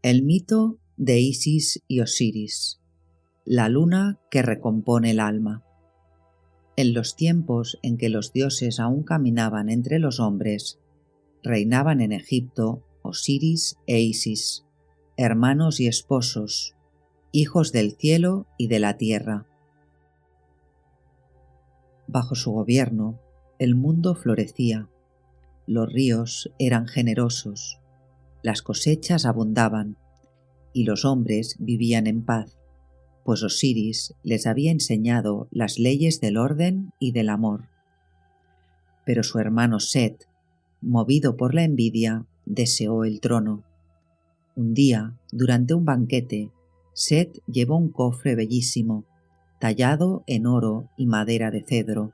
El mito de Isis y Osiris, la luna que recompone el alma. En los tiempos en que los dioses aún caminaban entre los hombres, reinaban en Egipto Osiris e Isis, hermanos y esposos, hijos del cielo y de la tierra. Bajo su gobierno, el mundo florecía, los ríos eran generosos, las cosechas abundaban y los hombres vivían en paz, pues Osiris les había enseñado las leyes del orden y del amor. Pero su hermano Set, movido por la envidia, deseó el trono. Un día, durante un banquete, Set llevó un cofre bellísimo, tallado en oro y madera de cedro,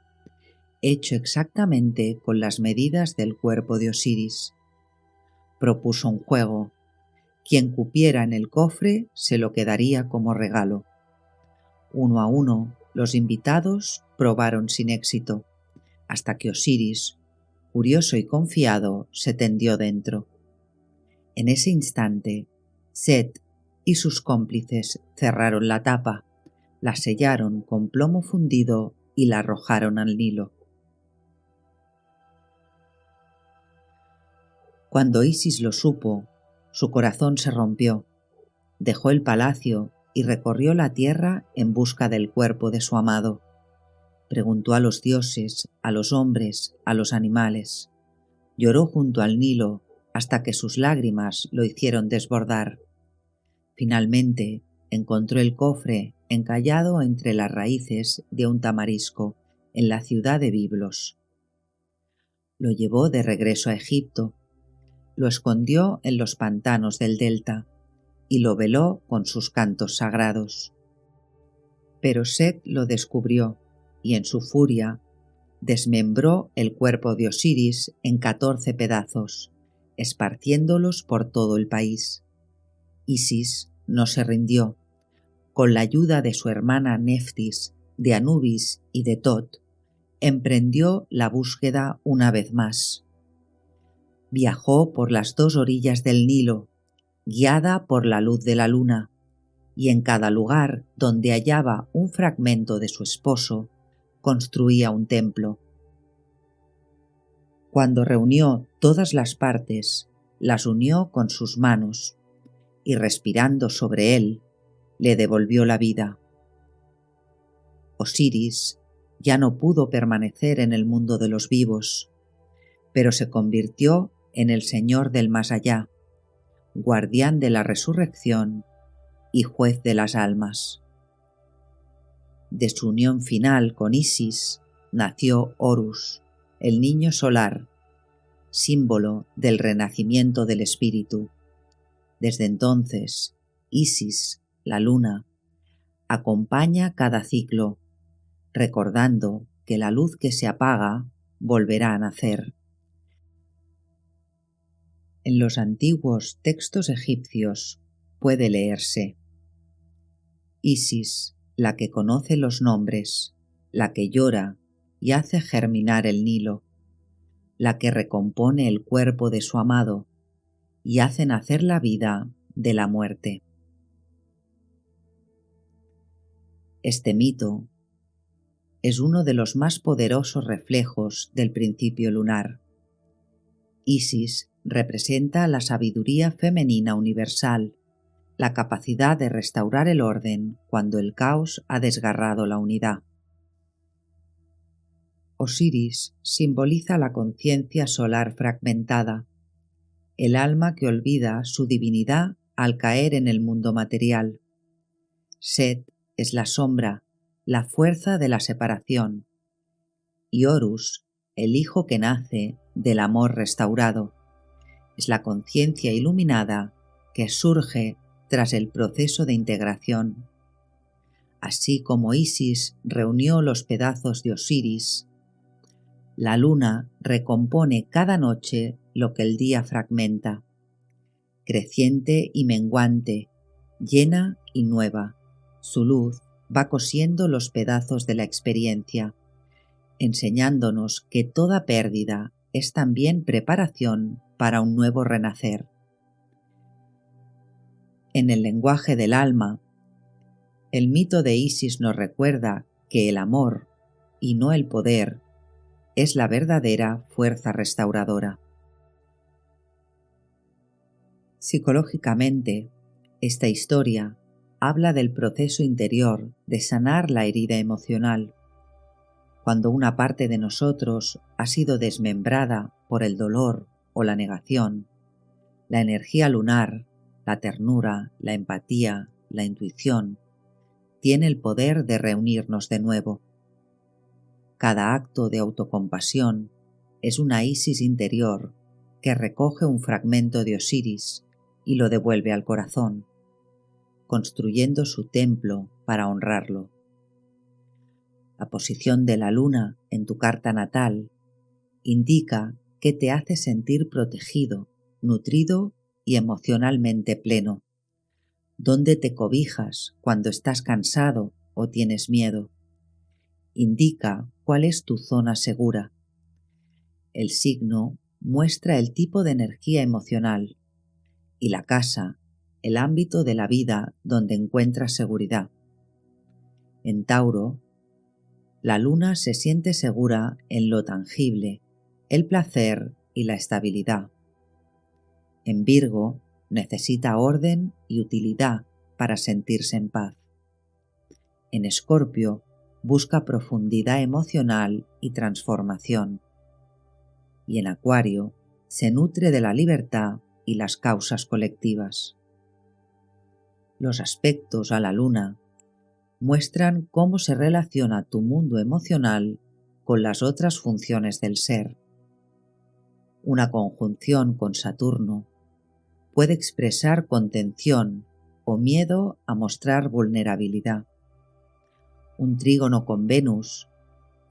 hecho exactamente con las medidas del cuerpo de Osiris. Propuso un juego. Quien cupiera en el cofre se lo quedaría como regalo. Uno a uno, los invitados probaron sin éxito, hasta que Osiris, curioso y confiado, se tendió dentro. En ese instante, Set y sus cómplices cerraron la tapa, la sellaron con plomo fundido y la arrojaron al Nilo. Cuando Isis lo supo, su corazón se rompió. Dejó el palacio y recorrió la tierra en busca del cuerpo de su amado. Preguntó a los dioses, a los hombres, a los animales: Lloró junto al Nilo hasta que sus lágrimas lo hicieron desbordar. Finalmente encontró el cofre encallado entre las raíces de un tamarisco en la ciudad de Biblos. Lo llevó de regreso a Egipto, lo escondió en los pantanos del delta y lo veló con sus cantos sagrados. Pero Set lo descubrió y en su furia desmembró el cuerpo de Osiris en 14 pedazos, esparciéndolos por todo el país. Isis no se rindió. Con la ayuda de su hermana Neftis, de Anubis y de Tot, emprendió la búsqueda una vez más. Viajó por las 2 orillas del Nilo, guiada por la luz de la luna, y en cada lugar donde hallaba un fragmento de su esposo, construía un templo. Cuando reunió todas las partes, las unió con sus manos, y respirando sobre él, le devolvió la vida. Osiris ya no pudo permanecer en el mundo de los vivos, pero se convirtió en el Señor del más allá, guardián de la resurrección y juez de las almas. De su unión final con Isis nació Horus, el niño solar, símbolo del renacimiento del espíritu. Desde entonces, Isis, la luna, acompaña cada ciclo, recordando que la luz que se apaga volverá a nacer. En los antiguos textos egipcios puede leerse: Isis, la que conoce los nombres, la que llora y hace germinar el Nilo, la que recompone el cuerpo de su amado y hace nacer la vida de la muerte. Este mito es uno de los más poderosos reflejos del principio lunar. Isis representa la sabiduría femenina universal, la capacidad de restaurar el orden cuando el caos ha desgarrado la unidad. Osiris simboliza la conciencia solar fragmentada, el alma que olvida su divinidad al caer en el mundo material. Set es la sombra, la fuerza de la separación, y Horus, el hijo que nace del amor restaurado, es la conciencia iluminada que surge tras el proceso de integración. Así como Isis reunió los pedazos de Osiris, la luna recompone cada noche lo que el día fragmenta, creciente y menguante, llena y nueva. Su luz va cosiendo los pedazos de la experiencia, enseñándonos que toda pérdida es también preparación para un nuevo renacer. En el lenguaje del alma, el mito de Isis nos recuerda que el amor, y no el poder, es la verdadera fuerza restauradora. Psicológicamente, esta historia habla del proceso interior de sanar la herida emocional. Cuando una parte de nosotros ha sido desmembrada por el dolor o la negación, la energía lunar, la ternura, la empatía, la intuición, tiene el poder de reunirnos de nuevo. Cada acto de autocompasión es una Isis interior que recoge un fragmento de Osiris y lo devuelve al corazón, construyendo su templo para honrarlo. La posición de la luna en tu carta natal indica que te hace sentir protegido, nutrido y emocionalmente pleno, dónde te cobijas cuando estás cansado o tienes miedo. Indica cuál es tu zona segura. El signo muestra el tipo de energía emocional y la casa, el ámbito de la vida donde encuentras seguridad. En Tauro, la luna se siente segura en lo tangible, el placer y la estabilidad. En Virgo, necesita orden y utilidad para sentirse en paz. En Escorpio, busca profundidad emocional y transformación. Y en Acuario, se nutre de la libertad y las causas colectivas. Los aspectos a la luna muestran cómo se relaciona tu mundo emocional con las otras funciones del ser. Una conjunción con Saturno puede expresar contención o miedo a mostrar vulnerabilidad. Un trígono con Venus,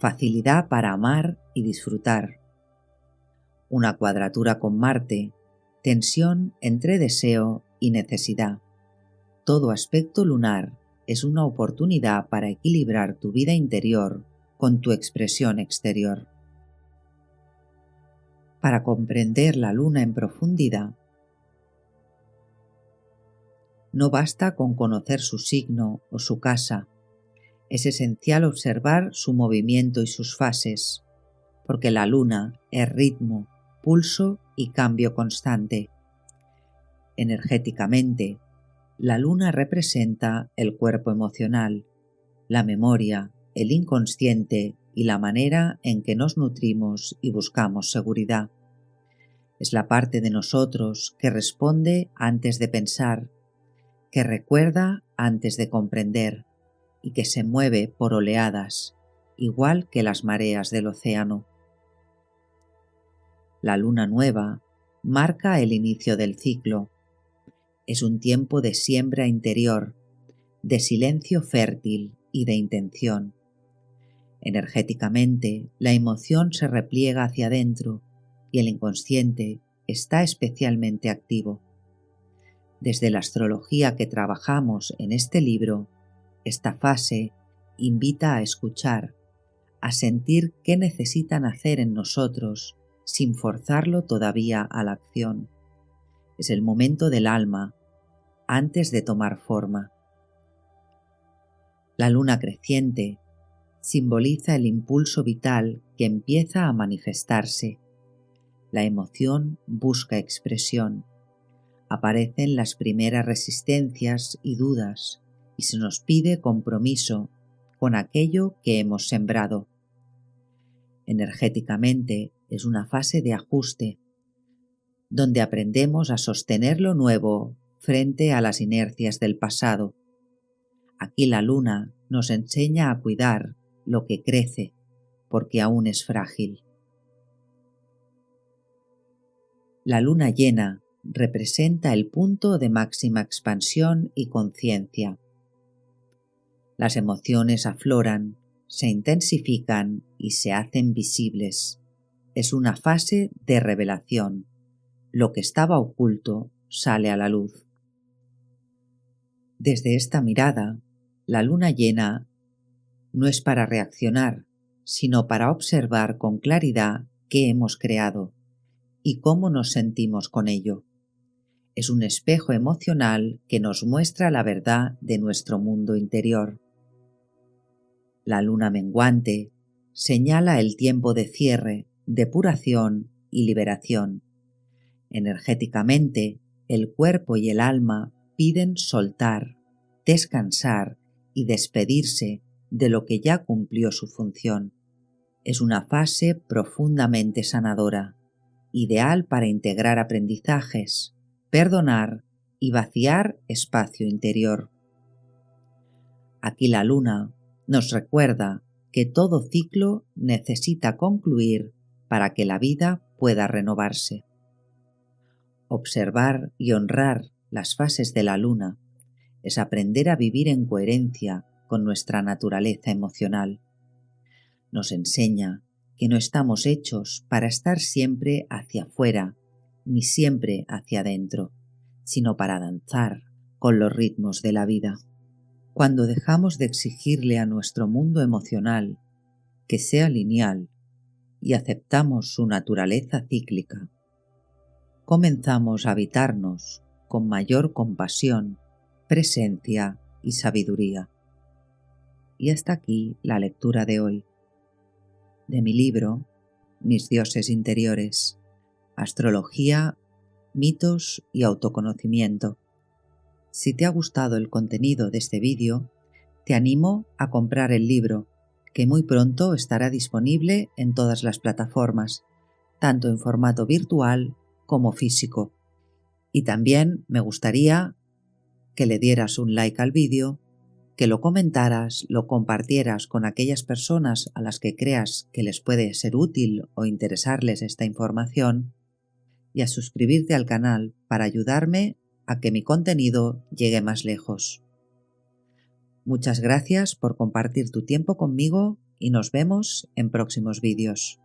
facilidad para amar y disfrutar. Una cuadratura con Marte, tensión entre deseo y necesidad. Todo aspecto lunar es una oportunidad para equilibrar tu vida interior con tu expresión exterior. Para comprender la luna en profundidad, no basta con conocer su signo o su casa. Es esencial observar su movimiento y sus fases, porque la luna es ritmo, pulso y cambio constante. Energéticamente, la luna representa el cuerpo emocional, la memoria, el inconsciente y la manera en que nos nutrimos y buscamos seguridad. Es la parte de nosotros que responde antes de pensar, que recuerda antes de comprender y que se mueve por oleadas, igual que las mareas del océano. La luna nueva marca el inicio del ciclo. Es un tiempo de siembra interior, de silencio fértil y de intención. Energéticamente, la emoción se repliega hacia adentro y el inconsciente está especialmente activo. Desde la astrología que trabajamos en este libro, esta fase invita a escuchar, a sentir qué necesitan hacer en nosotros sin forzarlo todavía a la acción. Es el momento del alma, antes de tomar forma. La luna creciente simboliza el impulso vital que empieza a manifestarse. La emoción busca expresión. Aparecen las primeras resistencias y dudas y se nos pide compromiso con aquello que hemos sembrado. Energéticamente es una fase de ajuste, donde aprendemos a sostener lo nuevo frente a las inercias del pasado. Aquí la luna nos enseña a cuidar lo que crece, porque aún es frágil. La luna llena representa el punto de máxima expansión y conciencia. Las emociones afloran, se intensifican y se hacen visibles. Es una fase de revelación. Lo que estaba oculto sale a la luz. Desde esta mirada, la luna llena no es para reaccionar, sino para observar con claridad qué hemos creado y cómo nos sentimos con ello. Es un espejo emocional que nos muestra la verdad de nuestro mundo interior. La luna menguante señala el tiempo de cierre, depuración y liberación. Energéticamente, el cuerpo y el alma piden soltar, descansar y despedirse de lo que ya cumplió su función. Es una fase profundamente sanadora, ideal para integrar aprendizajes, perdonar y vaciar espacio interior. Aquí la luna nos recuerda que todo ciclo necesita concluir para que la vida pueda renovarse. Observar y honrar las fases de la luna es aprender a vivir en coherencia con nuestra naturaleza emocional. Nos enseña que no estamos hechos para estar siempre hacia afuera, ni siempre hacia adentro, sino para danzar con los ritmos de la vida. Cuando dejamos de exigirle a nuestro mundo emocional que sea lineal y aceptamos su naturaleza cíclica, comenzamos a habitarnos con mayor compasión, presencia y sabiduría. Y hasta aquí la lectura de hoy, de mi libro Mis dioses interiores, Astrología, mitos y autoconocimiento. Si te ha gustado el contenido de este vídeo, te animo a comprar el libro, que muy pronto estará disponible en todas las plataformas, tanto en formato virtual como físico. Y también me gustaría que le dieras un like al vídeo, que lo comentaras, lo compartieras con aquellas personas a las que creas que les puede ser útil o interesarles esta información, y a suscribirte al canal para ayudarme a que mi contenido llegue más lejos. Muchas gracias por compartir tu tiempo conmigo y nos vemos en próximos vídeos.